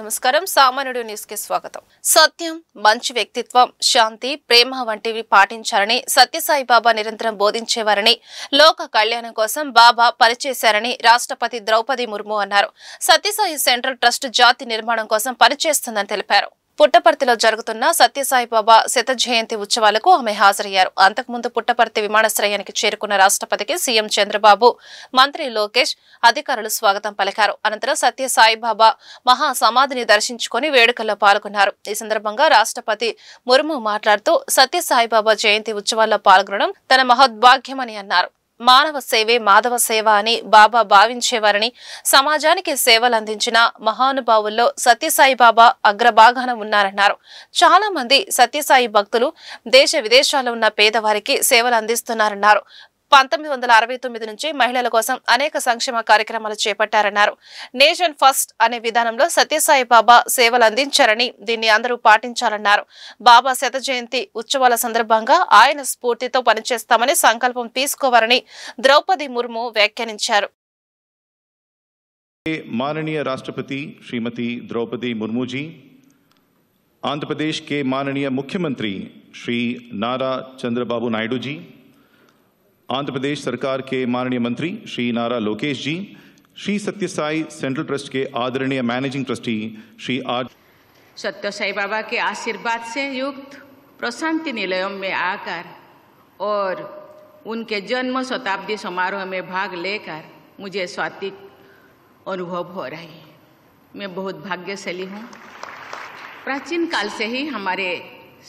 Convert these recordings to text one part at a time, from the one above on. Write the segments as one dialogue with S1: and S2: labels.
S1: నమస్కారం. సామాన్యుడు న్యూస్ కి స్వాగతం. సత్యం, మంచి వ్యక్తిత్వం, శాంతి, ప్రేమ వంటివి పాటించాలని సత్యసాయి బాబా నిరంతరం బోధించేవారని, లోక కళ్యాణం కోసం బాబా పనిచేశారని రాష్ట్రపతి ద్రౌపది ముర్ము అన్నారు. సత్యసాయి సెంట్రల్ ట్రస్ట్ జాతి నిర్మాణం కోసం పనిచేస్తుందని తెలిపారు. పుట్టపర్తిలో జరుగుతున్న సత్యసాయి బాబా శత జయంతి ఉత్సవాలకు ఆమె హాజరయ్యారు. అంతకుముందు పుట్టపర్తి విమానాశ్రయానికి చేరుకున్న రాష్ట్రపతికి సీఎం చంద్రబాబు, మంత్రి లోకేష్, అధికారులు స్వాగతం పలికారు. అనంతరం సత్యసాయి బాబా మహా సమాధిని దర్శించుకుని వేడుకల్లో పాల్గొన్నారు. ఈ సందర్భంగా రాష్ట్రపతి ముర్ము మాట్లాడుతూ సత్యసాయి బాబా జయంతి ఉత్సవాల్లో పాల్గొనడం తన మహోద్భాగ్యమని అన్నారు. మానవ సేవే మాధవ సేవ అని బాబా భావించేవారని, సమాజానికి సేవలు అందించిన మహానుభావుల్లో సత్యసాయి బాబా అగ్రభాగాన ఉన్నారన్నారు. చాలా మంది సత్యసాయి భక్తులు దేశ విదేశాల్లో ఉన్న పేదవారికి సేవలు అందిస్తున్నారన్నారు. 1969 నుంచి మహిళల కోసం అనేక సంక్షేమ కార్యక్రమాలు చేపట్టారన్నారు. నేషన్ ఫస్ట్ అనే విధానంలో సత్యసాయి బాబా సేవలు అందించారని, దీన్ని అందరూ పాటించాలన్నారు. బాబా శత జయంతి ఉత్సవాల సందర్భంగా ఆయన స్ఫూర్తితో పనిచేస్తామని సంకల్పం తీసుకోవాలని ద్రౌపది ముర్ము వ్యాఖ్యానించారు.
S2: माननीय राष्ट्रपति श्रीमती द्रौपदी मुर्मू जी, आंध्र प्रदेश के माननीय मुख्यमंत्री श्री नारा चंद्रबाबू नायडू जी, आंध्र प्रदेश सरकार के माननीय मंत्री श्री नारा लोकेश जी, श्री सत्यसाई सेंट्रल ट्रस्ट के आदरणीय managing trustee Shri R
S3: Sathya Sai Baba के आशीर्वाद से युक्त प्रशांति निलयम में आकर और उनके जन्म शताब्दी समारोह में भाग लेकर मुझे स्वात्विक अनुभव हो रही है। मैं बहुत भाग्यशाली हूँ। प्राचीन काल से ही हमारे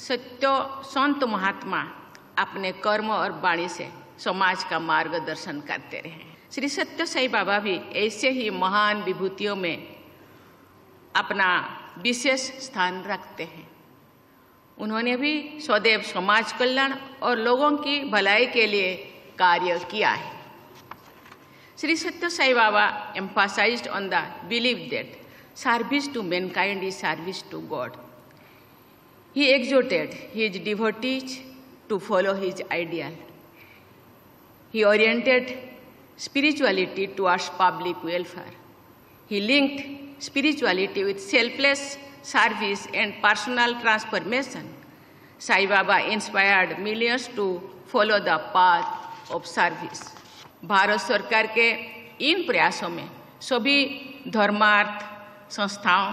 S3: सत्य संत महात्मा अपने कर्म और वाणी से समाज का मार्गदर्शन करते रहे। श्री सत्यसाई बाबा भी ऐसे ही महान विभूतियों में अपना विशेष स्थान रखते हैं। उन्होंने भी सदैव समाज कल्याण और लोगों की भलाई के लिए कार्य किया है। श्री सत्यसाई बाबा emphasized on the belief that service to mankind is service to God. He exhorted his devotees to follow his ideal. He oriented spirituality towards public welfare. He linked spirituality with selfless service and personal transformation. Sai Baba inspired millions to follow the path of service. Bharat सरकार के इन प्रयासों में सभी धर्मार्थ संस्थाओं,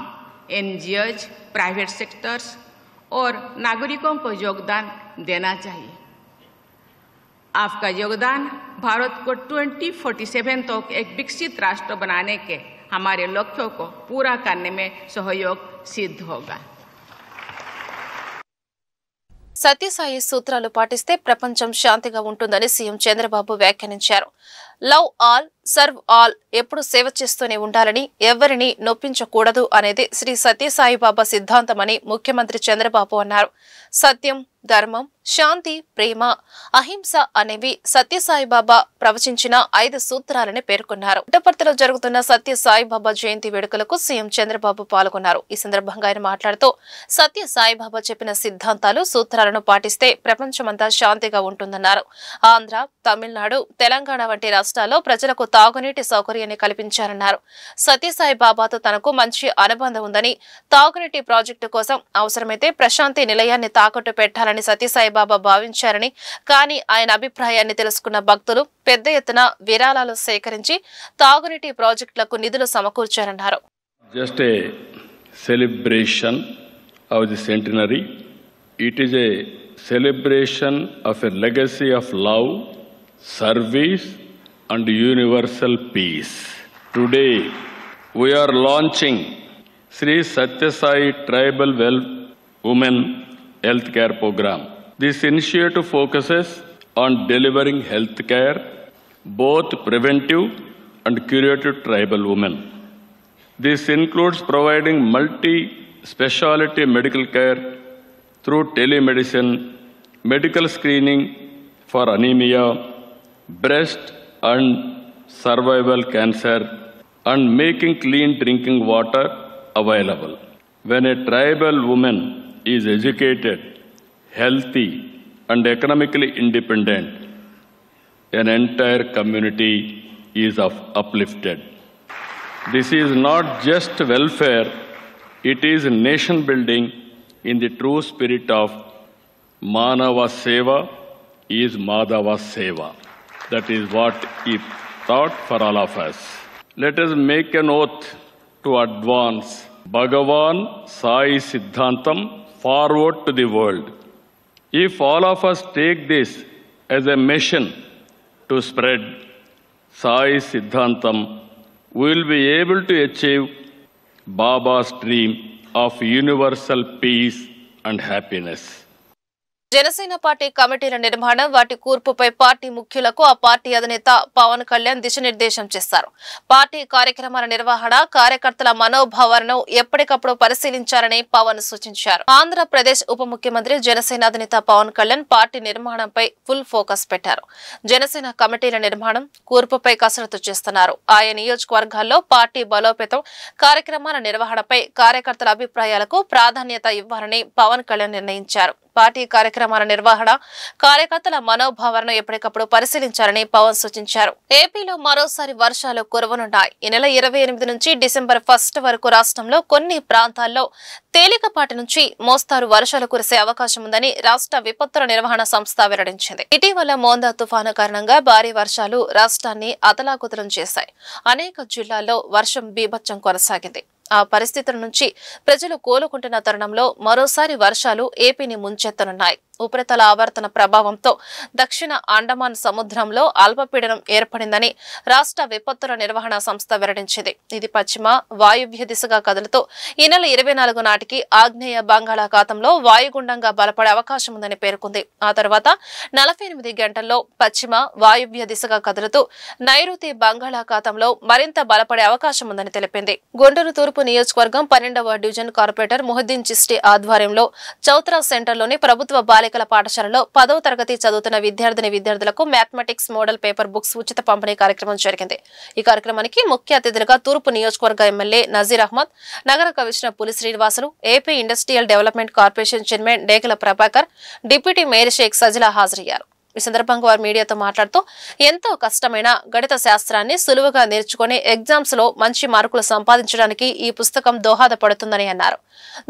S3: NGOs, private sectors और नागरिकों को योगदान देना चाहिए। आपका योगदान भारत को 2047 तक एक विकसित राष्ट्र बनाने के हमारे लक्ष्यों को पूरा करने में सहयोग सिद्ध होगा।
S1: సత్యసాయి సూత్రాలు పాటిస్తే ప్రపంచం శాంతిగా ఉంటుందని సీఎం చంద్రబాబు వ్యాఖ్యానించారు. లవ్ ఆల్, సర్వ్ ఆల్, ఎప్పుడు సేవ చేస్తూనే ఉండాలని, ఎవరిని నొప్పించకూడదు అనేది శ్రీ సత్యసాయి బాబా సిద్ధాంతమని ముఖ్యమంత్రి చంద్రబాబు అన్నారు. సత్యం, ధర్మం, శాంతి, ప్రేమ, అహింస అనేవి సత్యసాయి బాబా ప్రవచించిన 5 సూత్రాలని పేర్కొన్నారు. పుట్టపర్తిలో జరుగుతున్న సత్యసాయి బాబా జయంతి వేడుకలకు సీఎం చంద్రబాబు పాల్గొన్నారు. ఈ సందర్భంగా ఆయన మాట్లాడుతూ సత్యసాయి బాబా చెప్పిన సిద్ధాంతాలు, సూత్రాలను పాటిస్తే ప్రపంచమంతా శాంతిగా ఉంటుందన్నారు. ఆంధ్ర, తమిళనాడు, తెలంగాణ వంటి రాష్ట్రాల్లో ప్రజలకు తాగునీటి సౌకర్యాన్ని కల్పించారన్నారు. సత్యసాయి బాబాతో తనకు మంచి అనుబంధం ఉందని, తాగునీటి ప్రాజెక్టు కోసం అవసరమైతే ప్రశాంతి నిలయాన్ని తాకట్టు పెట్టాలని సత్యసాయి బాబా భావించారని, కానీ ఆయన అభిప్రాయాన్ని తెలుసుకున్న భక్తులు పెద్ద ఎత్తున విరాళాలు సేకరించి తాగునీటి ప్రాజెక్టులకు నిధులు సమకూర్చారన్నారు.
S4: Just a celebration of the centenary. It is a celebration of a legacy of love, service and universal peace. Today we are launching Sri Satya Sai Tribal Women Healthcare Program. This initiative focuses on delivering healthcare, both preventive and curative tribal women. This includes providing multi-speciality medical care through telemedicine, medical screening for anemia, breast and cervical cancer, and making clean drinking water available. When a tribal woman is educated, healthy, and economically independent, an entire community is uplifted. This is not just welfare, It is nation building in the true spirit of Manava Seva is Madhava Seva. That is what he taught for all of us. Let us make an oath to advance Bhagavan Sai Siddhantam forward to the world. If all of us take this as a mission to spread Sai Siddhantam, we will be able to achieve Baba's dream of universal peace and happiness.
S1: Janasena party కమిటీల నిర్మాణం వాటి కూర్పుపై party ముఖ్యులకు ఆ party అధినేత పవన్ కళ్యాణ్ దిశానిర్దేశం చేశారు. Party కార్యక్రమాల నిర్వహణ, కార్యకర్తల మనోభావాలను ఎప్పటికప్పుడు పరిశీలించాలని పవన్ సూచించారు. ఆంధ్రప్రదేశ్ ఉప ముఖ్యమంత్రి జనసేన అధినేత పవన్ కళ్యాణ్ పార్టీ నిర్మాణంపై ఫుల్ ఫోకస్ పెట్టారు. జనసేన కమిటీల నిర్మాణం, కూర్పుపై కసరత్తు చేస్తున్నారు. ఆయా నియోజకవర్గాల్లో పార్టీ బలోపేతం, కార్యక్రమాల నిర్వహణపై కార్యకర్తల అభిప్రాయాలకు ప్రాధాన్యత ఇవ్వాలని పవన్ కళ్యాణ్ నిర్ణయించారు. పార్టీ కార్యక్రమాల నిర్వహణ, కార్యకర్తల మనోభావాలను ఎప్పటికప్పుడు పరిశీలించాలని పవన్ సూచించారు. ఏపీలో మరోసారి వర్షాలు కురవనున్నాయి. ఈ నెల 28 నుంచి డిసెంబర్ 1 వరకు రాష్ట్రంలో కొన్ని ప్రాంతాల్లో తేలికపాటి నుంచి మోస్తారు వర్షాలు కురిసే అవకాశం ఉందని రాష్ట్ర విపత్తుల నిర్వహణ సంస్థ వెల్లడించింది. ఇటీవల మోందా తుఫాను కారణంగా భారీ వర్షాలు రాష్ట్రాన్ని అతలాకుతలం చేశాయి. అనేక జిల్లాల్లో వర్షం బీభత్సం కొనసాగింది. ఆ పరిస్థితుల నుంచి ప్రజలు కోలుకుంటున్న తరుణంలో మరోసారి వర్షాలు ఏపీని ముంచెత్తనున్నాయి. ఉపరితల ఆవర్తన ప్రభావంతో దక్షిణ అండమాన్ సముద్రంలో అల్పపీడనం ఏర్పడిందని రాష్ట్ర విపత్తుల నిర్వహణ సంస్థ వెల్లడించింది. ఇది పశ్చిమ వాయువ్య దిశగా కదులుతూ ఈ నెల 24 నాటికి ఆగ్నేయ బంగాళాఖాతంలో వాయుగుండంగా బలపడే అవకాశం ఉందని పేర్కొంది. ఆ తర్వాత 48 గంటల్లో పశ్చిమ వాయువ్య దిశగా కదులుతూ నైరుతి బంగాళాఖాతంలో మరింత బలపడే అవకాశం ఉందని తెలిపింది. గుంటూరు తూర్పు నియోజకవర్గం 12వ డివిజన్ కార్పొరేటర్ మొహిద్దీన్ చిస్టి ఆధ్వర్యంలో చౌత్రా సెంటర్లోని ప్రభుత్వ బాలికల పాఠశాలలో 10వ తరగతి చదువుతున్న విద్యార్థులకు మ్యాథమెటిక్స్ మోడల్ పేపర్ బుక్స్ ఉచిత పంపిణీ కార్యక్రమం జరిగింది. ఈ కార్యక్రమానికి ముఖ్య అతిథులుగా తూర్పు నియోజకవర్గ ఎమ్మెల్యే నజీర్ అహ్మద్, నగర commissioner Puli Srinivasulu, AP industrial development corporation chairman Degala Prabhakar, deputy mayor Sheikh Sajila హాజరయ్యారు. ఈ సందర్భంగా వారు మీడియాతో మాట్లాడుతూ ఎంతో కష్టమైన గణిత శాస్త్రాన్ని సులువుగా నేర్చుకుని ఎగ్జామ్స్ లో మంచి మార్కులు సంపాదించడానికి ఈ పుస్తకం దోహదపడుతుందని అన్నారు.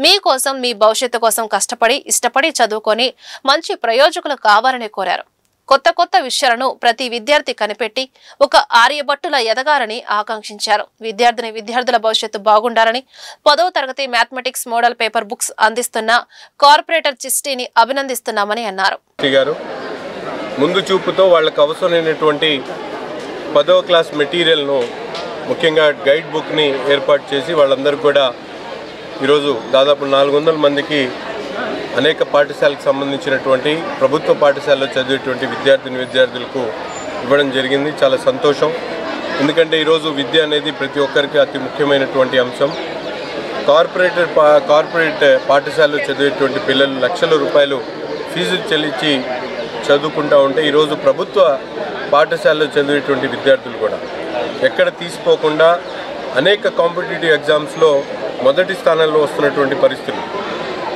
S1: మీకోసం, మీ భవిష్యత్తు కోసం కష్టపడి, ఇష్టపడి చదువుకొని మంచి ప్రయోజకులు కావాలని కోరారు. కొత్త విషయాలను ప్రతి విద్యార్థి కనిపెట్టి ఒక ఆర్యభట్టులా ఎదగాలని ఆకాంక్షించారు. విద్యార్థుల భవిష్యత్తు బాగుండాలని 10వ తరగతి మ్యాథమెటిక్స్ మోడల్ పేపర్ బుక్స్ అందిస్తున్న కార్పొరేటర్ చిస్టిని అభినందిస్తున్నామని అన్నారు.
S5: ముందు చూపుతో వాళ్ళకు అవసరమైనటువంటి 10వ క్లాస్ మెటీరియల్ను, ముఖ్యంగా గైడ్ బుక్ని ఏర్పాటు చేసి వాళ్ళందరూ కూడా ఈరోజు దాదాపు 400 మందికి అనేక పాఠశాలకు సంబంధించినటువంటి ప్రభుత్వ పాఠశాలలో చదివేటువంటి విద్యార్థులకు ఇవ్వడం జరిగింది. చాలా సంతోషం. ఎందుకంటే ఈరోజు విద్య అనేది ప్రతి ఒక్కరికి అతి ముఖ్యమైనటువంటి అంశం. కార్పొరేట్ పాఠశాలలో చదివేటువంటి పిల్లలు లక్షల రూపాయలు ఫీజులు చెల్లించి చదువుకుంటూ ఉంటే ఈరోజు ప్రభుత్వ పాఠశాలలో చదివేటువంటి విద్యార్థులు కూడా ఎక్కడ తీసిపోకుండా అనేక కాంపిటేటివ్ ఎగ్జామ్స్లో మొదటి స్థానంలో వస్తున్నటువంటి పరిస్థితులు.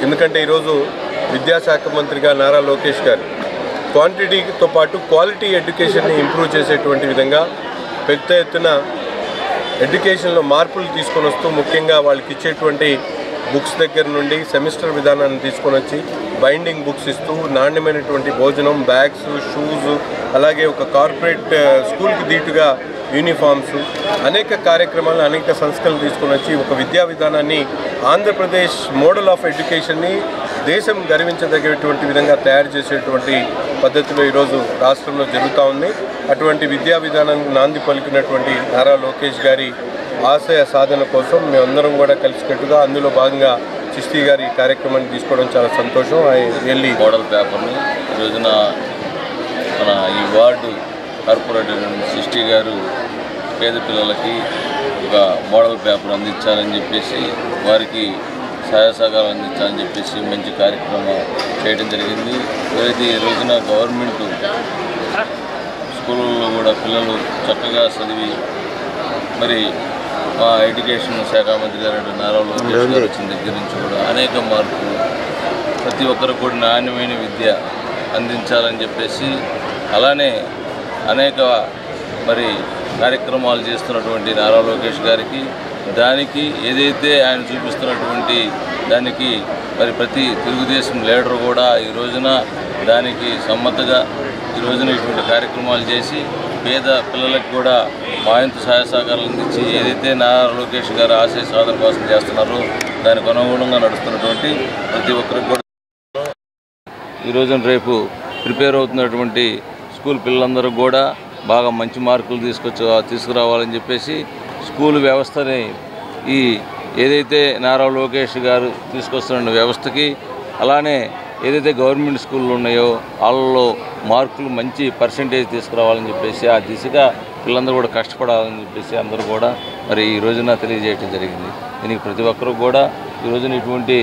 S5: ఎందుకంటే ఈరోజు విద్యాశాఖ మంత్రిగా నారా లోకేష్ గారు క్వాంటిటీతో పాటు క్వాలిటీ ఎడ్యుకేషన్ని ఇంప్రూవ్ చేసేటువంటి విధంగా పెద్ద ఎత్తున ఎడ్యుకేషన్లో మార్పులు తీసుకొని వస్తూ, ముఖ్యంగా వాళ్ళకి ఇచ్చేటువంటి బుక్స్ దగ్గర నుండి సెమిస్టర్ విధానాన్ని తీసుకొని వచ్చి బైండింగ్ బుక్స్ ఇస్తూ నాణ్యమైనటువంటి భోజనం, బ్యాగ్స్, షూస్, అలాగే ఒక కార్పొరేట్ స్కూల్కి దీటుగా యూనిఫామ్స్, అనేక కార్యక్రమాలు, అనేక సంస్కరణలు తీసుకొని వచ్చి ఒక విద్యా విధానాన్ని, ఆంధ్రప్రదేశ్ మోడల్ ఆఫ్ ఎడ్యుకేషన్ని దేశం గర్వించదగ్గటువంటి విధంగా తయారు చేసేటువంటి పద్ధతిలో ఈరోజు రాష్ట్రంలో జరుగుతూ ఉంది. అటువంటి విద్యా విధానానికి నాంది పలికినటువంటి నారా లోకేష్ గారి ఆశయ సాధన కోసం మేమందరం కూడా కలిసికట్టుగా అందులో భాగంగా చిస్తి గారి కార్యక్రమాన్ని తీసుకోవడం చాలా సంతోషం. వెళ్ళి
S6: మోడల్ పేపర్ని ఈరోజున మన ఈ వార్డు కార్పొరేటర్ చిస్తి గారు పేద పిల్లలకి ఒక మోడల్ పేపర్ అందించాలని చెప్పేసి, వారికి సహాయ సహకారం అందించాలని చెప్పేసి మంచి కార్యక్రమం చేయడం జరిగింది. ఏదైతే ఈ రోజున గవర్నమెంట్ స్కూళ్ళల్లో కూడా పిల్లలు చక్కగా చదివి మరి మా ఎడ్యుకేషన్ శాఖ మంత్రి గారు నారా లోకేష్ గారు వచ్చిన దగ్గర నుంచి కూడా అనేక మార్పులు, ప్రతి ఒక్కరికి కూడా నాణ్యమైన విద్య అందించాలని చెప్పేసి, అలానే అనేక మరి కార్యక్రమాలు చేస్తున్నటువంటి నారా లోకేష్ గారికి దానికి ఏదైతే ఆయన చూపిస్తున్నటువంటి దానికి మరి ప్రతి తెలుగుదేశం లీడర్ కూడా ఈ రోజున దానికి సమ్మతిగా ఈ రోజున ఇటువంటి కార్యక్రమాలు చేసి పేద పిల్లలకు కూడా మా వంతు సహాయ సహకారాలు అందించి ఏదైతే నారా లోకేష్ గారు ఆశయ సాధన కోసం చేస్తున్నారో దానికి అనుగుణంగా నడుస్తున్నటువంటి ప్రతి ఒక్కరికి కూడా ఈ రోజున రేపు ప్రిపేర్ అవుతున్నటువంటి స్కూల్ పిల్లలందరూ కూడా బాగా మంచి మార్కులు తీసుకురావాలని చెప్పేసి స్కూల్ వ్యవస్థని ఈ ఏదైతే నారా లోకేష్ గారు తీసుకొస్తున్న వ్యవస్థకి అలానే ఏదైతే గవర్నమెంట్ స్కూళ్ళు ఉన్నాయో వాళ్ళలో మార్కులు మంచి పర్సంటేజ్ తీసుకురావాలని చెప్పేసి ఆ దిశగా పిల్లలందరూ కూడా కష్టపడాలని చెప్పేసి అందరూ కూడా మరి ఈ రోజున తెలియజేయడం జరిగింది. దీనికి ప్రతి ఒక్కరూ కూడా ఈ రోజున ఇటువంటి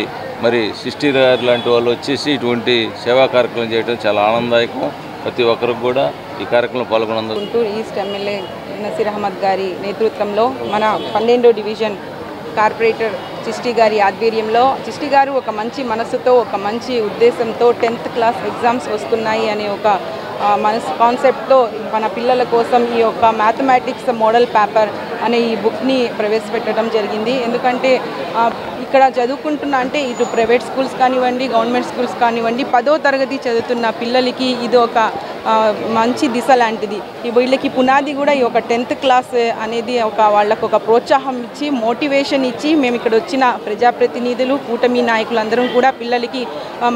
S6: మరి సిస్టీ గారు లాంటి వాళ్ళు వచ్చేసి ఇటువంటి సేవా కార్యక్రమం చేయడం చాలా ఆనందదాయకం. ప్రతి ఒక్కరికి కూడా ఈ కార్యక్రమంలో పాల్గొన్నందుకు
S7: గుంటూరు ఈస్ట్ ఎమ్మెల్యే నసీర్ అహ్మద్ గారి నేతృత్వంలో మన 12వ డివిజన్ కార్పొరేటర్ చిష్టి గారి ఆధ్వర్యంలో చిష్టి గారు ఒక మంచి మనసుతో ఒక మంచి ఉద్దేశంతో 10th క్లాస్ ఎగ్జామ్స్ వస్తున్నాయి అనే ఒక కాన్సెప్ట్తో మన పిల్లల కోసం ఈ యొక్క మ్యాథమెటిక్స్ మోడల్ పేపర్ అనే ఈ బుక్ని ప్రవేశపెట్టడం జరిగింది. ఎందుకంటే ఇక్కడ చదువుకుంటున్న అంటే ఇటు ప్రైవేట్ స్కూల్స్ కానివ్వండి గవర్నమెంట్ స్కూల్స్ కానివ్వండి 10వ తరగతి చదువుతున్న పిల్లలకి ఇది ఒక మంచి దిశ లాంటిది. వీళ్ళకి పునాది కూడా ఈ ఒక 10th క్లాస్ అనేది ఒక వాళ్ళకు ఒక ప్రోత్సాహం ఇచ్చి మోటివేషన్ ఇచ్చి మేము ఇక్కడ వచ్చిన ప్రజాప్రతినిధులు కూటమి నాయకులందరం కూడా పిల్లలకి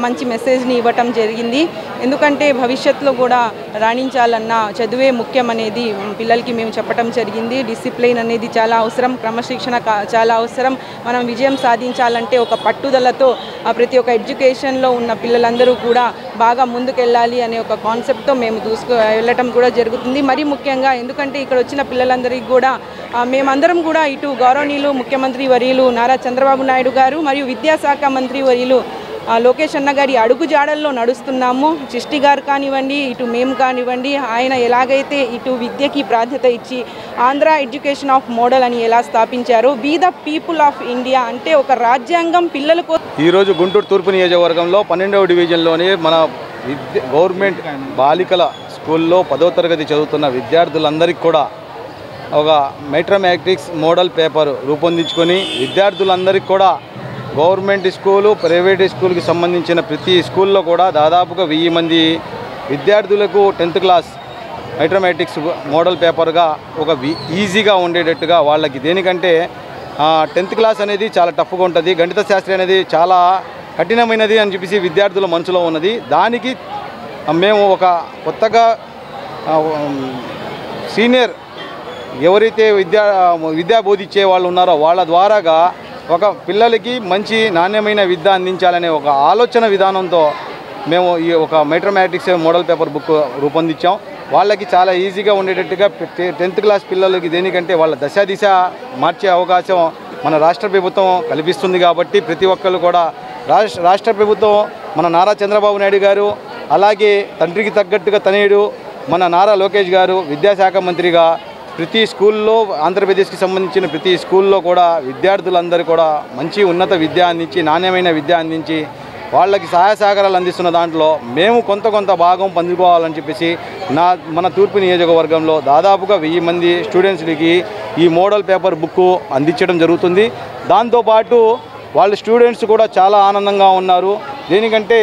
S7: మంచి మెసేజ్ని ఇవ్వటం జరిగింది. ఎందుకంటే భవిష్యత్తులో కూడా రాణించాలన్న చదువే ముఖ్యం అనేది పిల్లలకి మేము చెప్పడం జరిగింది. డిసిప్లిన్ అనేది చాలా అవసరం, క్రమశిక్షణ చాలా అవసరం. మనం విజయం సాధించాలంటే ఒక పట్టుదలతో ప్రతి ఒక్క ఎడ్యుకేషన్లో ఉన్న పిల్లలందరూ కూడా బాగా ముందుకెళ్ళాలి అనే ఒక కాన్సెప్ట్తో మేము వెళ్ళటం కూడా జరుగుతుంది. మరీ ముఖ్యంగా ఎందుకంటే ఇక్కడ వచ్చిన పిల్లలందరికీ కూడా మేమందరం కూడా ఇటు గౌరవనీయులు ముఖ్యమంత్రి వర్యులు నారా చంద్రబాబు నాయుడు గారు మరియు విద్యాశాఖ మంత్రి వర్యులు లోకేష్ అన్న గారి అడుగు జాడల్లో నడుస్తున్నాము. చిష్టి గారు కానివ్వండి ఇటు మేము కానివ్వండి ఆయన ఎలాగైతే ఇటు విద్యకి ప్రాధాన్యత ఇచ్చి ఆంధ్ర ఎడ్యుకేషన్ ఆఫ్ మోడల్ అని ఎలా స్థాపించారో be the people of India అంటే ఒక రాజ్యాంగం పిల్లలకు.
S8: ఈరోజు గుంటూరు తూర్పు నియోజకవర్గంలో 12వ డివిజన్లోని మన గవర్నమెంట్ బాలికల స్కూల్లో 10వ తరగతి చదువుతున్న విద్యార్థులందరికీ కూడా ఒక మ్యాథమెటిక్స్ మోడల్ పేపర్ రూపొందించుకొని విద్యార్థులందరికీ కూడా గవర్నమెంట్ స్కూలు ప్రైవేట్ స్కూల్కి సంబంధించిన ప్రతి స్కూల్లో కూడా దాదాపుగా 1000 మంది విద్యార్థులకు 10th క్లాస్ మ్యాథమెటిక్స్ మోడల్ పేపర్గా ఒక ఈజీగా ఉండేటట్టుగా వాళ్ళకి. దేనికంటే 10th క్లాస్ అనేది చాలా టఫ్గా ఉంటుంది, గణిత శాస్త్రం అనేది చాలా కఠినమైనది అని చెప్పేసి విద్యార్థుల మనసులో ఉన్నది. దానికి మేము ఒక కొత్తగా సీనియర్ ఎవరైతే విద్యా బోధించే వాళ్ళు ఉన్నారో వాళ్ళ ద్వారాగా ఒక పిల్లలకి మంచి నాణ్యమైన విద్య అందించాలనే ఒక ఆలోచన విధానంతో మేము ఈ ఒక మ్యాథమెటిక్స్ మోడల్ పేపర్ బుక్ రూపొందించాం. వాళ్ళకి చాలా ఈజీగా ఉండేటట్టుగా 10th క్లాస్ పిల్లలకి దేనికంటే వాళ్ళ దిశ మార్చే అవకాశం మన రాష్ట్ర ప్రభుత్వం కల్పిస్తుంది. కాబట్టి ప్రతి ఒక్కరు కూడా రాష్ట్ర ప్రభుత్వం మన నారా చంద్రబాబు నాయుడు గారు అలాగే తండ్రికి తగ్గట్టుగా తనయుడు మన నారా లోకేష్ గారు విద్యాశాఖ మంత్రిగా ప్రతి స్కూల్లో ఆంధ్రప్రదేశ్కి సంబంధించిన ప్రతి స్కూల్లో కూడా విద్యార్థులందరూ కూడా మంచి ఉన్నత విద్య అందించి నాణ్యమైన విద్య అందించి వాళ్ళకి సహాయ సహకారాలు అందిస్తున్న దాంట్లో మేము కొంత భాగం పంచుకోవాలని చెప్పేసి మన తూర్పు నియోజకవర్గంలో దాదాపుగా 1000 మంది స్టూడెంట్స్కి ఈ మోడల్ పేపర్ బుక్ అందించడం జరుగుతుంది. దాంతోపాటు వాళ్ళ స్టూడెంట్స్ కూడా చాలా ఆనందంగా ఉన్నారు. దేనికంటే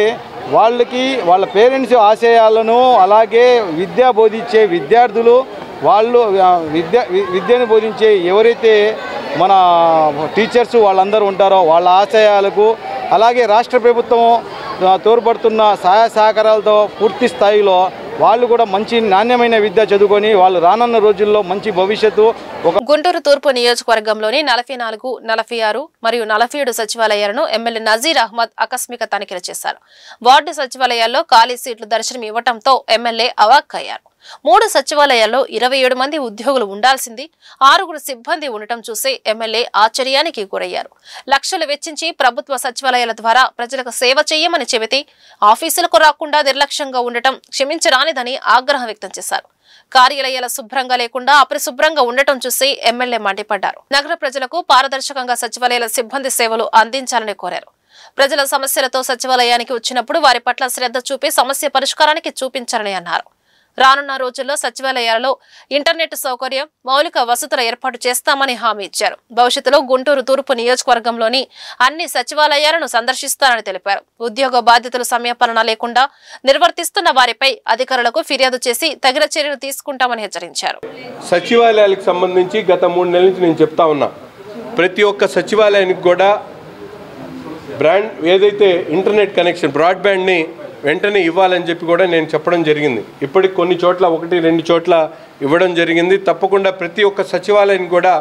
S8: వాళ్ళకి వాళ్ళ పేరెంట్స్ ఆశయాలను అలాగే విద్య బోధించే విద్యార్థులు వాళ్ళు విద్యను బోధించే ఎవరైతే మన టీచర్స్ వాళ్ళందరూ ఉంటారో వాళ్ళ ఆశయాలకు అలాగే రాష్ట్ర ప్రభుత్వం తోడ్పడుతున్న సహాయ సహకారాలతో పూర్తి స్థాయిలో వాళ్ళు కూడా మంచి నాణ్యమైన విద్య చదువుకొని వాళ్ళు రానున్న రోజుల్లో మంచి భవిష్యత్తు.
S1: గుంటూరు తూర్పు నియోజకవర్గంలోని 44, 46 మరియు 47 సచివాలయాలను ఎమ్మెల్యే నజీర్ అహ్మద్ ఆకస్మిక తనిఖీలు చేశారు. వార్డు సచివాలయాల్లో ఖాళీ సీట్లు దర్శనం ఇవ్వడంతో ఎమ్మెల్యే అవాక్కయ్యారు. 3 సచివాలయాల్లో 27 మంది ఉద్యోగులు ఉండాల్సింది 6 సిబ్బంది ఉండటం చూసి ఎమ్మెల్యే ఆశ్చర్యానికి గురయ్యారు. లక్షలు వెచ్చించి ప్రభుత్వ సచివాలయాల ద్వారా ప్రజలకు సేవ చేయమని చెబితే ఆఫీసులకు రాకుండా నిర్లక్ష్యంగా ఉండటం క్షమించరానిదని ఆగ్రహం వ్యక్తం చేశారు. కార్యాలయాల శుభ్రంగా లేకుండా అపరిశుభ్రంగా ఉండటం చూసి ఎమ్మెల్యే మండిపడ్డారు. నగర ప్రజలకు పారదర్శకంగా సచివాలయాల సిబ్బంది సేవలు అందించాలని కోరారు. ప్రజల సమస్యలతో సచివాలయానికి వచ్చినప్పుడు వారి పట్ల శ్రద్ధ చూపి సమస్య పరిష్కారానికి చూపించాలని అన్నారు. రానున్న రోజుల్లో సచివాలయాలలో ఇంటర్నెట్ సౌకర్యం, మౌలిక వసతుల ఏర్పాటు చేస్తామని హామీ ఇచ్చారు. భవిష్యత్తులో గుంటూరు తూర్పు నియోజకవర్గంలోని అన్ని సచివాలయాలను సందర్శిస్తారని తెలిపారు. ఉద్యోగ బాధ్యతలు సమయపాలన లేకుండా నిర్వర్తిస్తున్న వారిపై అధికారులకు ఫిర్యాదు చేసి తగిన చర్యలు తీసుకుంటామని హెచ్చరించారు.
S5: సచివాలయాలకు సంబంధించి గత 3 నెలల నుంచి నేను చెప్తా ఉన్నా, ప్రతి ఒక్క సచివాలయానికి కూడా ఏదైతే ఇంటర్నెట్ కనెక్షన్ బ్రాడ్బ్యాండ్ని వెంటనే ఇవ్వాలని చెప్పి కూడా నేను చెప్పడం జరిగింది. ఇప్పటికి కొన్ని చోట్ల 1-2 చోట్ల ఇవ్వడం జరిగింది. తప్పకుండా ప్రతి ఒక్క సచివాలయానికి కూడా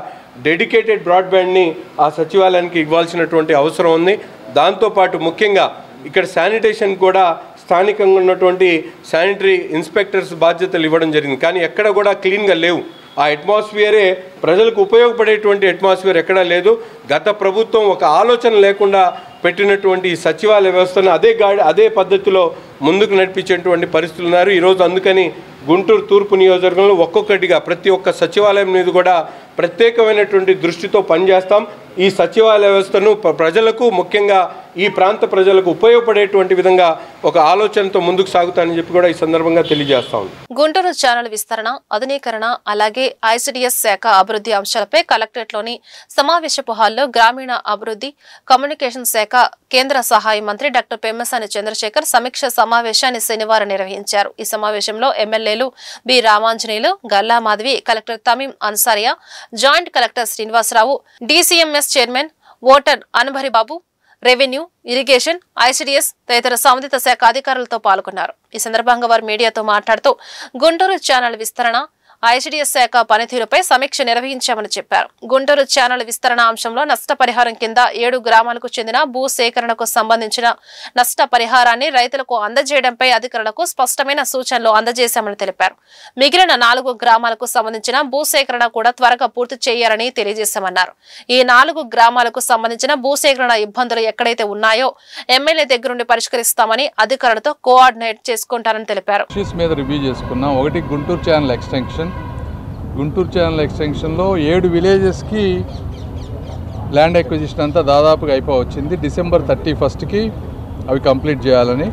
S5: డెడికేటెడ్ బ్రాడ్బ్యాండ్ని ఆ సచివాలయానికి ఇవ్వాల్సినటువంటి అవసరం ఉంది. దాంతోపాటు ముఖ్యంగా ఇక్కడ శానిటేషన్ కూడా స్థానికంగా ఉన్నటువంటి శానిటరీ ఇన్స్పెక్టర్స్ బాధ్యతలు ఇవ్వడం జరిగింది. కానీ ఎక్కడ కూడా క్లీన్గా లేవు. ఆ అట్మాస్ఫియరే ప్రజలకు ఉపయోగపడేటువంటి అట్మాస్ఫియర్ ఎక్కడా లేదు. గత ప్రభుత్వం ఒక ఆలోచన లేకుండా పెట్టినటువంటి సచివాలయ వ్యవస్థను అదే పద్ధతిలో ముందుకు నడిపించేటువంటి పరిస్థితులు ఉన్నారు ఈరోజు. అందుకని గుంటూరు తూర్పు నియోజకవర్గంలో ఒక్కొక్కటిగా ప్రతి ఒక్క సచివాలయం మీద కూడా ప్రత్యేకమైనటువంటి దృష్టితో పనిచేస్తాం. ఈ సచివాలయ వ్యవస్థను ప్రజలకు, ముఖ్యంగా ఈ ప్రాంత ప్రజలకు ఉపయోగపడేటువంటి విధంగా ఒక ఆలోచనతో ముందుకు సాగుతానని చెప్పి కూడా ఈ సందర్భంగా తెలియజేస్తాం.
S1: గుంటూరు ఛానల్ విస్తరణ, ఆధునీకరణ, అలాగే ఐసిడిఎస్ శాఖ అభివృద్ధి అంశాలపై కలెక్టరేట్లోని సమావేశపు హాల్లో గ్రామీణ అభివృద్ధి, కమ్యూనికేషన్ శాఖ కేంద్ర సహాయ మంత్రి డాక్టర్ పెమ్మసాని చంద్రశేఖర్ సమీక్ష సమావేశాన్ని శనివారం నిర్వహించారు. ఈ సమావేశంలో ఎమ్మెల్యేలు B Ramanjaneyulu, Galla Madhavi, collector Tamim Ansariya, joint collector Srinivasa Rao, DCMS chairman ఓటర్ Anabari Babu, revenue, irrigation, ICDS తదితర సంబంధిత శాఖ అధికారులతో పాల్గొన్నారు. ఈ సందర్భంగా వారు మీడియాతో మాట్లాడుతూ గుంటూరు ఛానల్ విస్తరణ, ఐసిడిఎస్ శాఖ పనితీరుపై సమీక్ష నిర్వహించామని చెప్పారు. గుంటూరు ఛానల్ విస్తరణ అంశంలో నష్టపరిహారం కింద 7 గ్రామాలకు చెందిన భూ సేకరణకు సంబంధించిన నష్టపరిహారాన్ని రైతులకు అందజేయడంపై అధికారులకు స్పష్టమైన సూచనలు అందజేశామని తెలిపారు. మిగిలిన 4 గ్రామాలకు సంబంధించిన భూసేకరణ కూడా త్వరగా పూర్తి చేయాలని తెలియజేశామన్నారు. ఈ 4 గ్రామాలకు సంబంధించిన భూసేకరణ ఇబ్బందులు ఎక్కడైతే ఉన్నాయో ఎమ్మెల్యే దగ్గరుండి పరిష్కరిస్తామని అధికారులతో కోఆర్డినేట్ చేసుకుంటారని తెలిపారు.
S9: గుంటూరు ఛానల్ ఎక్స్టెన్షన్లో 7 విలేజెస్కి ల్యాండ్ ఎక్విజిషన్ అంతా దాదాపుగా అయిపోవచ్చింది. డిసెంబర్ 31కి అవి కంప్లీట్ చేయాలని.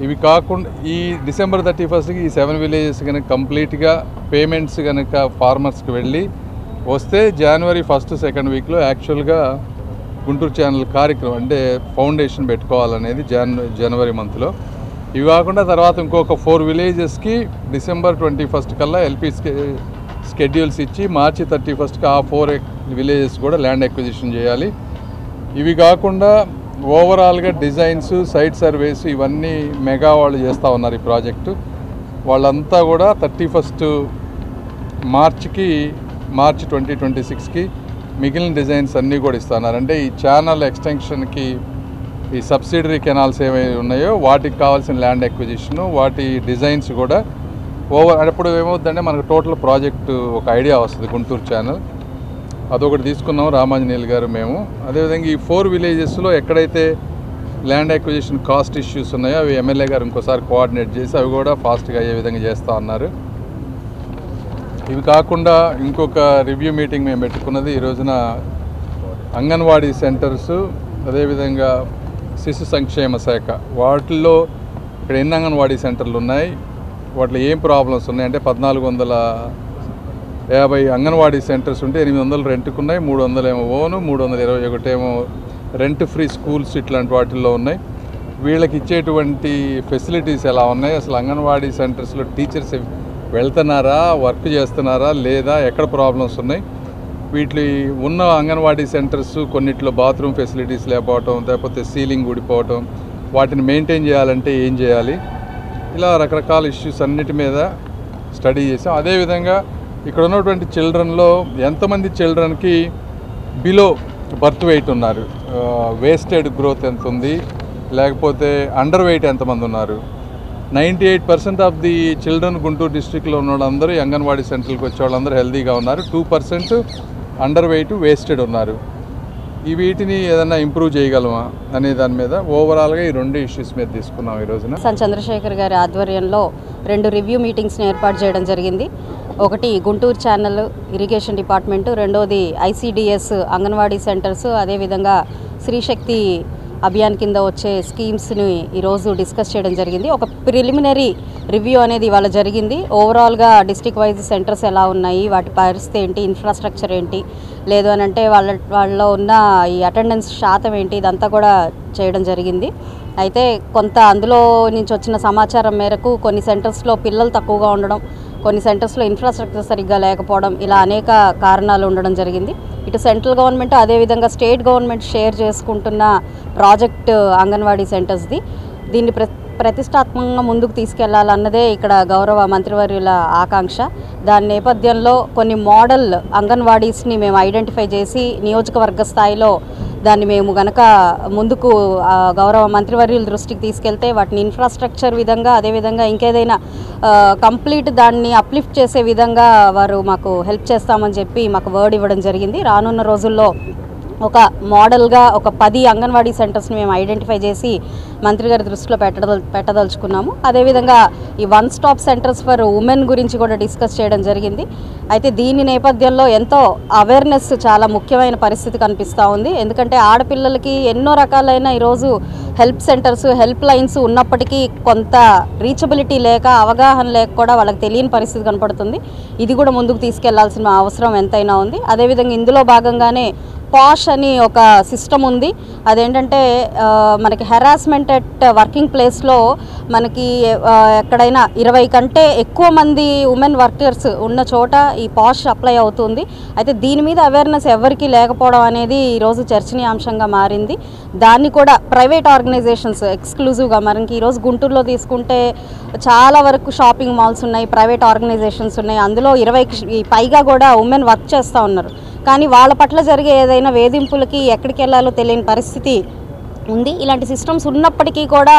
S9: ఇవి కాకుండా ఈ డిసెంబర్ 31కి ఈ 7 విలేజెస్ కనుక కంప్లీట్గా పేమెంట్స్ కనుక ఫార్మర్స్కి వెళ్ళి వస్తే జనవరి 1-2 వీక్లో యాక్చువల్గా గుంటూరు ఛానల్ కార్యక్రమం అంటే ఫౌండేషన్ పెట్టుకోవాలనేది జనవరి మంత్లో. ఇవి కాకుండా తర్వాత ఇంకొక 4 విలేజెస్కి డిసెంబర్ 21 కల్లా ఎల్పీ స్కెడ్యూల్స్ ఇచ్చి మార్చి 31కి ఆ 4 విలేజెస్ కూడా ల్యాండ్ ఎక్విజిషన్ చేయాలి. ఇవి కాకుండా ఓవరాల్గా డిజైన్స్, సైట్ సర్వేస్ ఇవన్నీ మెగా వాళ్ళు చేస్తూ ఉన్నారు. ఈ ప్రాజెక్టు వాళ్ళంతా కూడా 31 మార్చి 2026కి మిగిలిన డిజైన్స్ అన్నీ కూడా ఇస్తున్నారు. అంటే ఈ ఛానల్ ఎక్స్టెన్షన్కి ఈ సబ్సిడరీ కెనాల్స్ ఏమైనా ఉన్నాయో వాటికి కావాల్సిన ల్యాండ్ ఎక్విజిషను, వాటి డిజైన్స్ కూడా అప్పుడు ఏమవుతుందంటే మనకు టోటల్ ప్రాజెక్టు ఒక ఐడియా వస్తుంది. గుంటూరు ఛానల్ అదొకటి తీసుకున్నాం రామాంజనేయులు గారు మేము. అదేవిధంగా ఈ 4 విలేజెస్లో ఎక్కడైతే ల్యాండ్ ఎక్విజిషన్ కాస్ట్ ఇష్యూస్ ఉన్నాయో అవి ఎమ్మెల్యే గారు ఇంకోసారి కోఆర్డినేట్ చేసి అవి కూడా ఫాస్ట్గా అయ్యే విధంగా చేస్తూ ఉన్నారు. ఇవి కాకుండా ఇంకొక రివ్యూ మీటింగ్ మేము పెట్టుకున్నది ఈ రోజున అంగన్వాడీ సెంటర్సు, అదేవిధంగా శిశు సంక్షేమ శాఖ వాటిల్లో ఇక్కడ ఎన్ని అంగన్వాడీ సెంటర్లు ఉన్నాయి, వాటిలో ఏం ప్రాబ్లమ్స్ ఉన్నాయి అంటే 1450 అంగన్వాడీ సెంటర్స్ ఉంటే 800 రెంట్కు ఉన్నాయి, 300 ఏమో ఓను, 321 ఏమో రెంట్ ఫ్రీ స్కూల్స్ ఇట్లాంటి వాటిల్లో ఉన్నాయి. వీళ్ళకి ఇచ్చేటువంటి ఫెసిలిటీస్ ఎలా ఉన్నాయి, అసలు అంగన్వాడీ సెంటర్స్లో టీచర్స్ వెళ్తున్నారా, వర్క్ చేస్తున్నారా లేదా, ఎక్కడ ప్రాబ్లమ్స్ ఉన్నాయి, వీటి ఉన్న అంగన్వాడీ సెంటర్స్ కొన్నిట్లో బాత్రూమ్ ఫెసిలిటీస్ లేకపోవటం, లేకపోతే సీలింగ్ ఊడిపోవటం, వాటిని మెయింటైన్ చేయాలంటే ఏం చేయాలి, ఇలా రకరకాల ఇష్యూస్ అన్నిటి మీద స్టడీ చేసాం. అదేవిధంగా ఇక్కడ ఉన్నటువంటి చిల్డ్రన్లో ఎంతమంది చిల్డ్రన్కి బిలో బర్త్ వెయిట్ ఉన్నారు, వేస్టెడ్ గ్రోత్ ఎంత ఉంది, లేకపోతే అండర్ వెయిట్ ఎంతమంది ఉన్నారు. 98% ఆఫ్ ది చిల్డ్రన్ గుంటూరు డిస్ట్రిక్ట్లో ఉన్న వాళ్ళందరూ అంగన్వాడీ సెంటర్కి వచ్చే వాళ్ళందరూ హెల్తీగా ఉన్నారు. 2% అండర్ వెయిట్, వేస్టెడ్ ఉన్నారు. ఈ వీటిని ఏదైనా ఇంప్రూవ్ చేయగలమా అనే దాని మీద ఓవరాల్గా ఈ 2 ఇష్యూస్ మీద తీసుకున్నాం ఈ రోజున.
S10: చంద్రశేఖర్ గారి ఆధ్వర్యంలో 2 రివ్యూ మీటింగ్స్ని ఏర్పాటు చేయడం జరిగింది. ఒకటి గుంటూరు ఛానల్ ఇరిగేషన్ డిపార్ట్మెంటు, రెండోది ఐసిడిఎస్ అంగన్వాడీ సెంటర్స్, అదేవిధంగా శ్రీశక్తి అభియాన్ కింద వచ్చే స్కీమ్స్ని ఈరోజు డిస్కస్ చేయడం జరిగింది. ఒక ప్రిలిమినరీ రివ్యూ అనేది ఇవాళ జరిగింది. ఓవరాల్గా డిస్ట్రిక్ట్ వైజ్ సెంటర్స్ ఎలా ఉన్నాయి, వాటి పరిస్థితి ఏంటి, ఇన్ఫ్రాస్ట్రక్చర్ ఏంటి, లేదు అని అంటే వాళ్ళలో ఉన్న ఈ అటెండెన్స్ శాతం ఏంటి, ఇదంతా కూడా చేయడం జరిగింది. అయితే కొంత అందులో నుంచి వచ్చిన సమాచారం మేరకు కొన్ని సెంటర్స్లో పిల్లలు తక్కువగా ఉండడం, కొన్ని సెంటర్స్లో ఇన్ఫ్రాస్ట్రక్చర్ సరిగ్గా లేకపోవడం, ఇలా అనేక కారణాలు ఉండడం జరిగింది. ఇటు సెంట్రల్ గవర్నమెంట్ అదేవిధంగా స్టేట్ గవర్నమెంట్ షేర్ చేసుకుంటున్న ప్రాజెక్ట్ అంగన్వాడీ సెంటర్స్ది. దీన్ని ప్రతిష్టాత్మకంగా ముందుకు తీసుకెళ్లాలన్నదే ఇక్కడ గౌరవ మంత్రివర్యుల ఆకాంక్ష. దాని నేపథ్యంలో కొన్ని మోడల్ అంగన్వాడీస్ని మేము ఐడెంటిఫై చేసి నియోజకవర్గ స్థాయిలో దాన్ని మేము గనక ముందుకు గౌరవ మంత్రివర్యుల దృష్టికి తీసుకెళ్తే వాటిని ఇన్ఫ్రాస్ట్రక్చర్ విధంగా, అదేవిధంగా ఇంకేదైనా కంప్లీట్ దాన్ని అప్లిఫ్ట్ చేసే విధంగా వారు మాకు హెల్ప్ చేస్తామని చెప్పి మాకు వర్డ్ ఇవ్వడం జరిగింది. రానున్న రోజుల్లో ఒక మోడల్గా ఒక 10 అంగన్వాడీ సెంటర్స్ని మేము ఐడెంటిఫై చేసి మంత్రి గారి దృష్టిలో పెట్టదలుచుకున్నాము. అదేవిధంగా ఈ 1 స్టాప్ సెంటర్స్ ఫర్ ఉమెన్ గురించి కూడా డిస్కస్ చేయడం జరిగింది. అయితే దీని నేపథ్యంలో ఎంతో అవేర్నెస్ చాలా ముఖ్యమైన పరిస్థితి కనిపిస్తూ ఉంది. ఎందుకంటే ఆడపిల్లలకి ఎన్నో రకాలైన ఈరోజు హెల్ప్ సెంటర్స్, హెల్ప్ లైన్స్ ఉన్నప్పటికీ కొంత రీచబిలిటీ లేక, అవగాహన లేక కూడా వాళ్ళకి తెలియని పరిస్థితి కనపడుతుంది. ఇది కూడా ముందుకు తీసుకెళ్లాల్సిన అవసరం ఎంతైనా ఉంది. అదేవిధంగా ఇందులో భాగంగానే పాష్ అని ఒక సిస్టమ్ ఉంది. అదేంటంటే మనకి హెరాస్మెంట్ అట్ వర్కింగ్ ప్లేస్లో మనకి ఎక్కడైనా 20 కంటే ఎక్కువ మంది ఉమెన్ వర్కర్స్ ఉన్న చోట ఈ పాష్ అప్లై అవుతుంది. అయితే దీని మీద అవేర్నెస్ ఎవరికీ లేకపోవడం అనేది ఈరోజు చర్చనీయాంశంగా మారింది. దాన్ని కూడా ప్రైవేట్ ఆర్గనైజేషన్స్ ఎక్స్క్లూజివ్గా, మనకి ఈరోజు గుంటూరులో తీసుకుంటే చాలా వరకు షాపింగ్ మాల్స్ ఉన్నాయి, ప్రైవేట్ ఆర్గనైజేషన్స్ ఉన్నాయి. అందులో 20కి పైగా కూడా ఉమెన్ వర్క్ చేస్తూ ఉన్నారు. కానీ వాళ్ళ పట్ల జరిగే ఏదైనా వేధింపులకి ఎక్కడికి వెళ్ళాలో తెలియని పరిస్థితి ఉంది. ఇలాంటి సిస్టమ్స్ ఉన్నప్పటికీ కూడా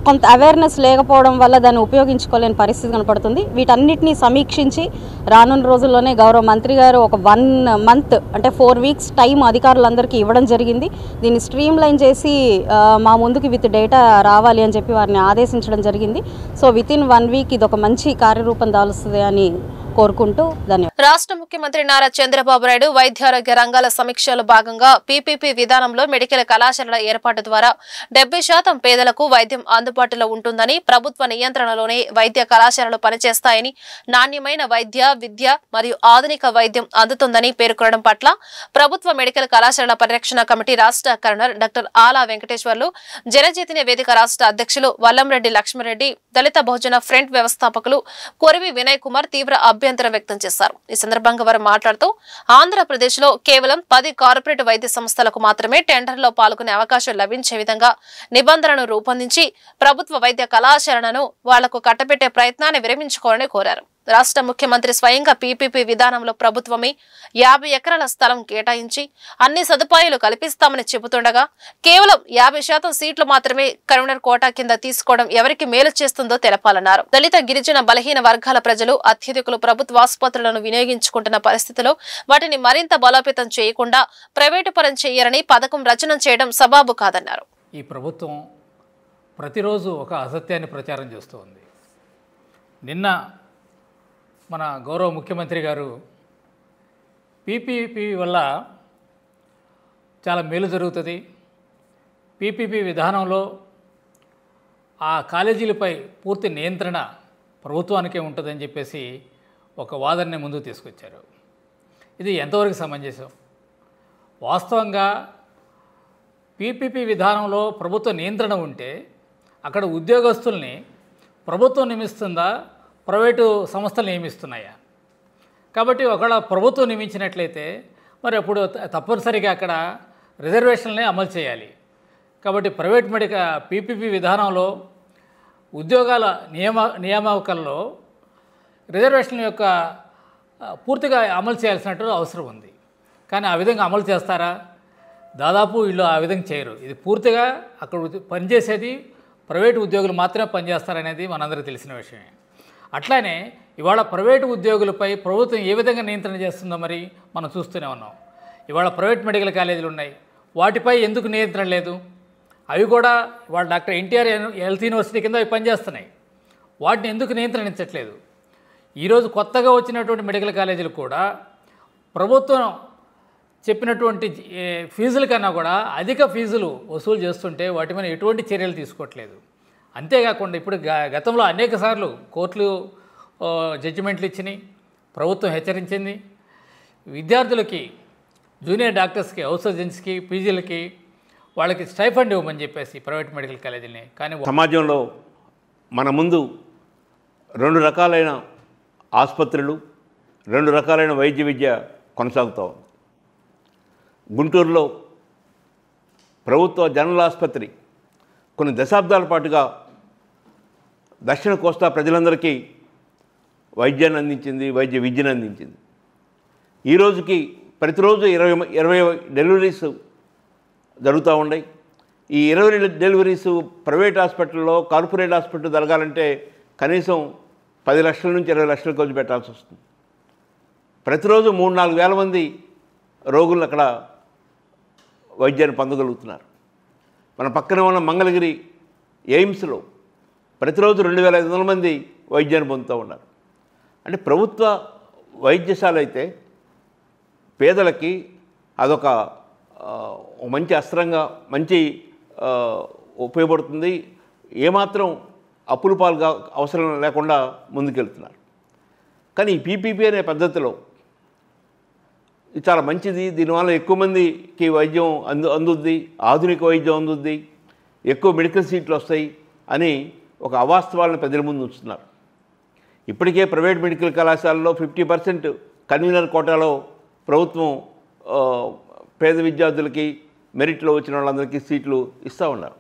S10: కొంత అవేర్నెస్ లేకపోవడం వల్ల దాన్ని ఉపయోగించుకోలేని పరిస్థితి కనపడుతుంది. వీటన్నిటినీ సమీక్షించి రానున్న రోజుల్లోనే గౌరవ మంత్రి గారు ఒక 1 మంత్ అంటే 4 వీక్స్ టైం అధికారులందరికీ ఇవ్వడం జరిగింది. దీన్ని స్ట్రీమ్ లైన్ చేసి మా ముందుకు విత్ డేటా రావాలి అని చెప్పి వారిని ఆదేశించడం జరిగింది. సో వితిన్ 1 వీక్ ఇది ఒక మంచి కార్యరూపం దాలుస్తుంది అని కోరుకుంటూ ధన్యవాదాలు.
S1: రాష్ట్ర ముఖ్యమంత్రి నారా చంద్రబాబు నాయుడు వైద్యారోగ్య రంగాల సమీక్షలో భాగంగా పీపీపీ విధానంలో మెడికల్ కళాశాలల ఏర్పాటు ద్వారా 70% పేదలకు వైద్యం అందుబాటులో ఉంటుందని, ప్రభుత్వ నియంత్రణలోనే వైద్య కళాశాలలు పనిచేస్తాయని, నాణ్యమైన వైద్య, విద్య మరియు ఆధునిక వైద్యం అందుతుందని పేర్కొనడం పట్ల ప్రభుత్వ మెడికల్ కళాశాలల పరిరక్షణ కమిటీ రాష్ట్ర కన్వీనర్ డాక్టర్ ఆలా వెంకటేశ్వర్లు, జనచైతన్య వేదిక రాష్ట్ర అధ్యక్షులు వల్లంరెడ్డి లక్ష్మణరెడ్డి, దళిత బహుజన ఫ్రంట్ వ్యవస్థాపకులు కొరివి వినయ్ కుమార్ తీవ్ర అభ్యంతరం వ్యక్తం చేశారు. ఈ సందర్భంగా వారు మాట్లాడుతూ ఆంధ్రప్రదేశ్ లో కేవలం 10 కార్పొరేట్ వైద్య సంస్థలకు మాత్రమే టెండర్లో పాల్గొనే అవకాశం లభించే విధంగా నిబంధనలను రూపొందించి ప్రభుత్వ వైద్య కళాశాలను వాళ్లకు కట్టబెట్టే ప్రయత్నాన్ని విరమించుకోవాలని కోరారు. రాష్ట్ర ముఖ్యమంత్రి స్వయంగా పీపీపీ విధానంలో ప్రభుత్వమే 50 ఎకరాల స్థలం కేటాయించి అన్ని సదుపాయాలు కల్పిస్తామని చెబుతుండగా కేవలం 50% సీట్లు మాత్రమే కన్వీనర్ కోటా కింద తీసుకోవడం ఎవరికి మేలు చేస్తుందో తెలపాలన్నారు. దళిత, గిరిజన, బలహీన వర్గాల ప్రజలు, అత్యధికులు ప్రభుత్వ ఆసుపత్రులను వినియోగించుకుంటున్న పరిస్థితిలో వాటిని మరింత బలోపేతం చేయకుండా ప్రైవేటు పరం చేయరని పథకం రచన చేయడం సబాబు కాదన్నారు.
S11: ఈ ప్రభుత్వం ప్రతిరోజు ఒక అసత్యాన్ని ప్రచారం చేస్తోంది. నిన్న మన గౌరవ ముఖ్యమంత్రి గారు పీపీపీ వల్ల చాలా మేలు జరుగుతుంది, పీపీపీ విధానంలో ఆ కాలేజీలపై పూర్తి నియంత్రణ ప్రభుత్వానికే ఉంటుందని చెప్పేసి ఒక వాదనని ముందుకు తీసుకొచ్చారు. ఇది ఎంతవరకు సమంజసం? వాస్తవంగా పీపీపీ విధానంలో ప్రభుత్వ నియంత్రణ ఉంటే అక్కడ ఉద్యోగస్తుల్ని ప్రభుత్వం నియమిస్తుందా, ప్రైవేటు సంస్థలు నియమిస్తున్నాయా? కాబట్టి ఒకవేళ ప్రభుత్వం నియమించినట్లయితే మరి అప్పుడు తప్పనిసరిగా అక్కడ రిజర్వేషన్లనే అమలు చేయాలి. కాబట్టి ప్రైవేట్ పీపీపీ విధానంలో ఉద్యోగాల నియామకాల్లో రిజర్వేషన్ల యొక్క పూర్తిగా అమలు చేయాల్సినట్టు అవసరం ఉంది. కానీ ఆ విధంగా అమలు చేస్తారా? దాదాపు వీళ్ళు ఆ విధంగా చేయరు. ఇది పూర్తిగా అక్కడ పనిచేసేది ప్రైవేటు ఉద్యోగులు మాత్రమే పనిచేస్తారనేది మనందరికీ తెలిసిన విషయమే. అట్లానే ఇవాళ ప్రైవేటు ఉద్యోగులపై ప్రభుత్వం ఏ విధంగా నియంత్రణ చేస్తుందో మరి మనం చూస్తూనే ఉన్నాం. ఇవాళ ప్రైవేట్ మెడికల్ కాలేజీలు ఉన్నాయి, వాటిపై ఎందుకు నియంత్రణ లేదు? అవి కూడా ఇవాళ డాక్టర్ ఎన్టీఆర్ హెల్త్ యూనివర్సిటీ కింద అవి పనిచేస్తున్నాయి, వాటిని ఎందుకు నియంత్రించట్లేదు? ఈరోజు కొత్తగా వచ్చినటువంటి మెడికల్ కాలేజీలు కూడా ప్రభుత్వం చెప్పినటువంటి ఫీజుల కన్నా కూడా అధిక ఫీజులు వసూలు చేస్తుంటే వాటి మీద ఎటువంటి చర్యలు తీసుకోవట్లేదు. అంతేకాకుండా ఇప్పుడు గతంలో అనేక సార్లు కోర్టులు జడ్జిమెంట్లు ఇచ్చినాయి, ప్రభుత్వం హెచ్చరించింది. విద్యార్థులకి, జూనియర్ డాక్టర్స్కి, హౌస్ సర్జన్స్కి, పీజీలకి వాళ్ళకి స్టైఫండ్ ఇవ్వమని చెప్పేసి ప్రైవేట్ మెడికల్ కాలేజీని. కానీ
S12: సమాజంలో మన ముందు 2 రకాలైన ఆసుపత్రులు, 2 రకాలైన వైద్య విద్య కొనసాగుతూ ఉంది. గుంటూరులో ప్రభుత్వ జనరల్ ఆసుపత్రి కొన్ని దశాబ్దాల పాటుగా దక్షిణ కోస్తా ప్రజలందరికీ వైద్యాన్ని అందించింది, వైద్య విద్యను అందించింది. ఈ రోజుకి ప్రతిరోజు 20 డెలివరీస్ జరుగుతూ ఉన్నాయి. ఈ 20 డెలివరీస్ ప్రైవేట్ హాస్పిటల్లో, కార్పొరేట్ హాస్పిటల్ జరగాలంటే కనీసం 10 లక్షల నుంచి 20 లక్షలు ఖర్చు పెట్టాల్సి వస్తుంది. ప్రతిరోజు 3-4 వేల మంది రోగులను అక్కడ వైద్యాన్ని పొందగలుగుతున్నారు. మన పక్కన ఉన్న మంగళగిరి ఎయిమ్స్లో ప్రతిరోజు 2500 మంది వైద్యాన్ని పొందుతూ ఉన్నారు. అంటే ప్రభుత్వ వైద్యశాల అయితే పేదలకి అదొక మంచి అస్త్రంగా, మంచి ఉపయోగపడుతుంది. ఏమాత్రం అప్పుల పాలుగా అవసరం లేకుండా ముందుకెళ్తున్నారు. కానీ ఈ పీపీపీ అనే పద్ధతిలో ఇది చాలా మంచిది, దీనివల్ల ఎక్కువ మందికి వైద్యం అందుద్ది, ఆధునిక వైద్యం అందుద్ది, ఎక్కువ మెడికల్ సీట్లు వస్తాయి అని ఒక అవాస్తవాలను ప్రజల ముందు ఉంచుతున్నారు. ఇప్పటికే ప్రైవేట్ మెడికల్ కళాశాలలో 50% కన్వీనర్ కోటాలో ప్రభుత్వం పేద విద్యార్థులకి, మెరిట్లో వచ్చిన వాళ్ళందరికీ సీట్లు ఇస్తూ ఉన్నారు.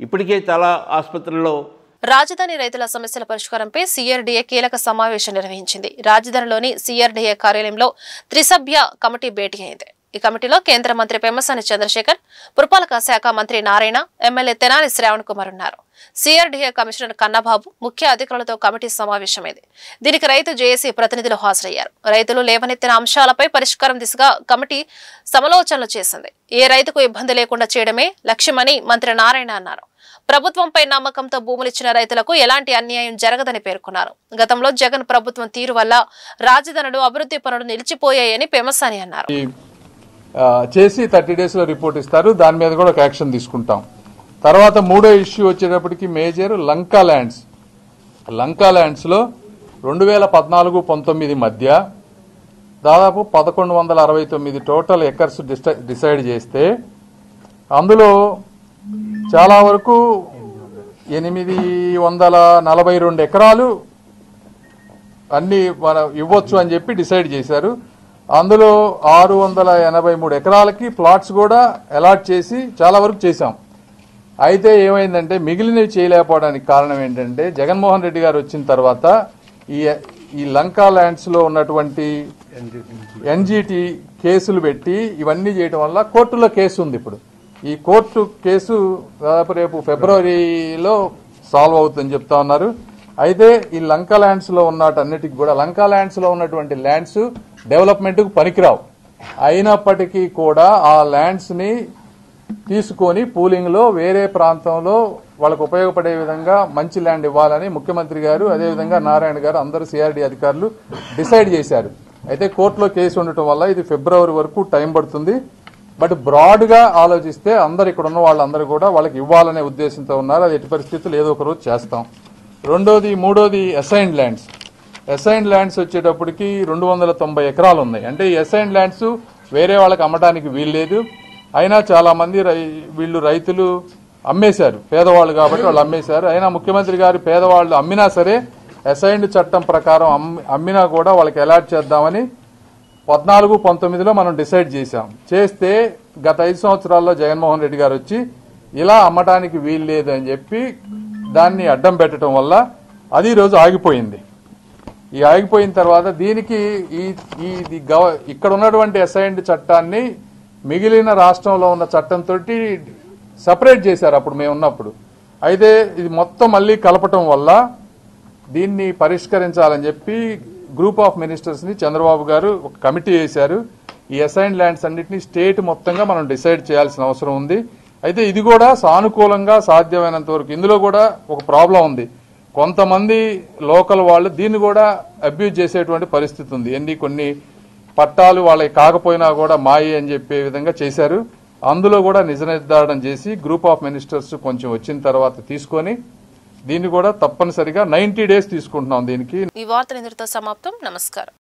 S12: ఇప్పటికే చాలా ఆసుపత్రుల్లో
S1: రాజధాని రైతుల సమస్యల పరిష్కారంపై సిఆర్డీఏ కీలక సమావేశం నిర్వహించింది. రాజధానిలోని సిఆర్డీఏ కార్యాలయంలో త్రిసభ్య కమిటీ భేటీ అయింది. ఈ కమిటీలో కేంద్ర మంత్రి పెమ్మసాని చంద్రశేఖర్, పురపాలక శాఖ మంత్రి నారాయణ, ఎమ్మెల్యే తెనాలి శ్రావణ్ కుమార్ ఉన్నారు. సిఆర్డీఏ కమిషనర్ కన్నబాబు ముఖ్య అధికారులతో కమిటీ సమావేశమైంది. దీనికి రైతు జేఏసీ ప్రతినిధులు హాజరయ్యారు. రైతులు లేవనెత్తిన అంశాలపై పరిష్కారం దిశగా కమిటీ సమాలోచనలు చేసింది. ఏ రైతుకు ఇబ్బంది లేకుండా చేయడమే లక్ష్యమని మంత్రి నారాయణ అన్నారు. ప్రభుత్వంపై నమ్మకంతో భూములిచ్చిన రైతులకు ఎలాంటి అన్యాయం జరగదని పేర్కొన్నారు. గతంలో జగన్ ప్రభుత్వం తీరు వల్ల రాజధానులు, అభివృద్ధి పనులు నిలిచిపోయాయని పెమ్మసాని అన్నారు.
S9: చేసి 30 డేస్లో రిపోర్ట్ ఇస్తారు. దాని మీద కూడా ఒక యాక్షన్ తీసుకుంటాం. తర్వాత 3వ ఇష్యూ వచ్చేటప్పటికి మేజర్ లంకా ల్యాండ్స్. లంకా ల్యాండ్స్లో 2014-19 మధ్య దాదాపు 1169 టోటల్ ఎకర్స్ డిసైడ్ చేస్తే అందులో చాలా వరకు 842 ఎకరాలు అన్ని మనం ఇవ్వచ్చు అని చెప్పి డిసైడ్ చేశారు. అందులో 683 ఎకరాలకి ప్లాట్స్ కూడా అలాట్ చేసి చాలా వరకు చేశాం. అయితే ఏమైందంటే మిగిలినవి చేయలేకపోవడానికి కారణం ఏంటంటే జగన్మోహన్ రెడ్డి గారు వచ్చిన తర్వాత ఈ లంకా ల్యాండ్స్లో ఉన్నటువంటి ఎన్జిటి కేసులు పెట్టి ఇవన్నీ చేయడం వల్ల కోర్టులో కేసు ఉంది. ఇప్పుడు ఈ కోర్టు కేసు దాదాపు రేపు ఫిబ్రవరిలో సాల్వ్ అవుతుందని చెప్తా ఉన్నారు. అయితే ఈ లంకా ల్యాండ్స్లో ఉన్నటన్నిటికి కూడా లంకా ల్యాండ్స్లో ఉన్నటువంటి ల్యాండ్స్ డెవలప్మెంట్కు పనికిరావు. అయినప్పటికీ కూడా ఆ ల్యాండ్స్ని తీసుకొని పూలింగ్లో వేరే ప్రాంతంలో వాళ్ళకు ఉపయోగపడే విధంగా మంచి ల్యాండ్ ఇవ్వాలని ముఖ్యమంత్రి గారు, అదేవిధంగా నారాయణ గారు, అందరూ సిఆర్డీ అధికారులు డిసైడ్ చేశారు. అయితే కోర్టులో కేసు ఉండటం వల్ల ఇది ఫిబ్రవరి వరకు టైం పడుతుంది. బట్ బ్రాడ్గా ఆలోచిస్తే అందరు ఇక్కడ ఉన్న వాళ్ళందరూ కూడా వాళ్ళకి ఇవ్వాలనే ఉద్దేశంతో ఉన్నారు. అది ఎట్టి పరిస్థితులు ఏదో ఒక రోజు చేస్తాం. మూడోది అసైన్డ్ ల్యాండ్స్. అసైన్డ్ ల్యాండ్స్ వచ్చేటప్పటికి 290 ఎకరాలు ఉన్నాయి. అంటే ఈ అసైన్డ్ ల్యాండ్స్ వేరే వాళ్ళకి అమ్మడానికి వీల్లేదు. అయినా చాలా మంది వీళ్ళు రైతులు అమ్మేశారు, పేదవాళ్ళు కాబట్టి వాళ్ళు అమ్మేశారు. అయినా ముఖ్యమంత్రి గారు పేదవాళ్ళు అమ్మినా సరే అసైన్డ్ చట్టం ప్రకారం అమ్మినా కూడా వాళ్ళకి అలాట్ చేద్దామని 14-19లో మనం డిసైడ్ చేశాం. చేస్తే గత 5 సంవత్సరాల్లో జగన్మోహన్ రెడ్డి గారు వచ్చి ఇలా అమ్మటానికి వీల్లేదు అని చెప్పి దాన్ని అడ్డం పెట్టడం వల్ల అది ఈరోజు ఆగిపోయింది. ఈ ఆగిపోయిన తర్వాత దీనికి ఇక్కడ ఉన్నటువంటి అసైన్డ్ చట్టాన్ని మిగిలిన రాష్ట్రంలో ఉన్న చట్టంతో సపరేట్ చేశారు అప్పుడు మేము ఉన్నప్పుడు. అయితే ఇది మొత్తం మళ్ళీ కలపటం వల్ల దీన్ని పరిష్కరించాలని చెప్పి గ్రూప్ ఆఫ్ మినిస్టర్స్ని చంద్రబాబు గారు ఒక కమిటీ వేశారు. ఈ అసైన్డ్ ల్యాండ్స్ అన్నింటినీ స్టేట్ మొత్తంగా మనం డిసైడ్ చేయాల్సిన అవసరం ఉంది. అయితే ఇది కూడా సానుకూలంగా సాధ్యమైనంత వరకు. ఇందులో కూడా ఒక ప్రాబ్లం ఉంది. కొంతమంది లోకల్ వాళ్ళు దీన్ని కూడా అబ్యూజ్ చేసేటువంటి పరిస్థితి ఉంది. కొన్ని పట్టాలు వాళ్ళకి కాకపోయినా కూడా మాయే అని చెప్పే విధంగా చేశారు. అందులో కూడా నిజ నిర్ధారణ చేసి గ్రూప్ ఆఫ్ మినిస్టర్స్ కొంచెం వచ్చిన తర్వాత తీసుకొని దీన్ని కూడా తప్పనిసరిగా 90 days తీసుకుంటున్నాం. దీనికి
S1: ఈ వార్తలు ఇంతటితో సమాప్తం. నమస్కారం.